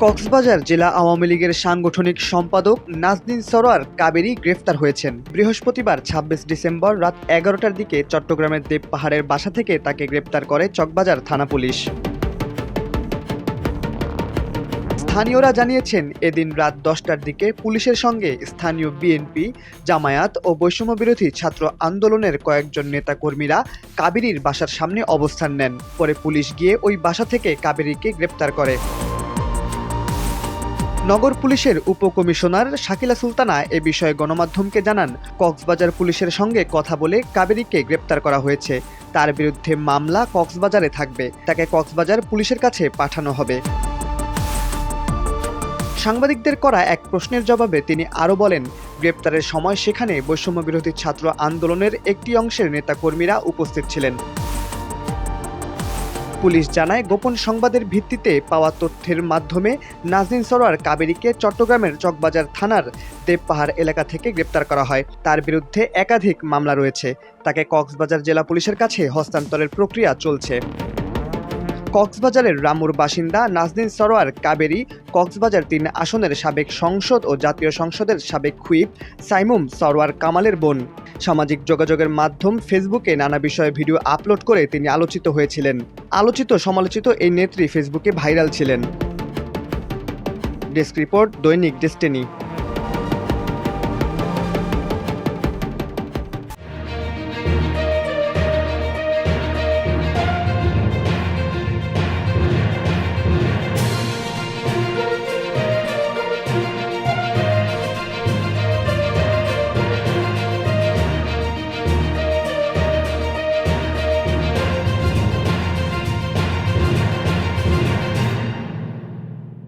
কক্সবাজার জেলা আওয়ামী লীগের সাংগঠনিক সম্পাদক নাজনীন সরোয়ার কাবেরী গ্রেফতার হয়েছেন। বৃহস্পতিবার ২৬ ডিসেম্বর রাত ১১টার দিকে চট্টগ্রামের দেবপাহাড়ের বাসা থেকে তাকে গ্রেপ্তার করে চকবাজার থানা পুলিশ। স্থানীয়রা জানিয়েছেন, এদিন রাত ১০টার দিকে পুলিশের সঙ্গে স্থানীয় বিএনপি, জামায়াত ও বৈষম্যবিরোধী ছাত্র আন্দোলনের কয়েকজন নেতাকর্মীরা কাবেরীর বাসার সামনে অবস্থান নেন। পরে পুলিশ গিয়ে ওই বাসা থেকে কাবেরীকে গ্রেপ্তার করে। নগর পুলিশের উপকমিশনার শাকিলা সুলতানা এ বিষয়ে গণমাধ্যমকে জানান, কক্সবাজার পুলিশের সঙ্গে কথা বলে কাবেরীকে গ্রেপ্তার করা হয়েছে। তার বিরুদ্ধে মামলা কক্সবাজারে থাকবে, তাকে কক্সবাজার পুলিশের কাছে পাঠানো হবে। সাংবাদিকদের করা এক প্রশ্নের জবাবে তিনি আরও বলেন, গ্রেপ্তারের সময় সেখানে বৈষম্যবিরোধী ছাত্র আন্দোলনের একটি অংশের নেতাকর্মীরা উপস্থিত ছিলেন। পুলিশ জানায়, গোপন সংবাদের ভিত্তিতে পাওয়া তথ্যের মাধ্যমে নাজনীন সরোয়ার কাবেরীকে চট্টগ্রামের চকবাজার থানার দেবপাহাড় এলাকা থেকে গ্রেপ্তার করা হয়। তার বিরুদ্ধে একাধিক মামলা রয়েছে। তাকে কক্সবাজার জেলা পুলিশের কাছে হস্তান্তরের প্রক্রিয়া চলছে। কক্সবাজারের রামুর বাসিন্দা নাজনীন সরোয়ার কাবেরী কক্সবাজার ৩ আসনের সাবেক সংসদ ও জাতীয় সংসদের সাবেক হুইপ সাইমুম সরোয়ার কামালের বোন। সামাজিক যোগাযোগের মাধ্যম ফেসবুকে নানা বিষয়ে ভিডিও আপলোড করে তিনি আলোচিত হয়েছিলেন। আলোচিত সমালোচিত এই নেত্রী ফেসবুকে ভাইরাল ছিলেন। ডেস্ক রিপোর্ট, দৈনিক ডেস্টিনি।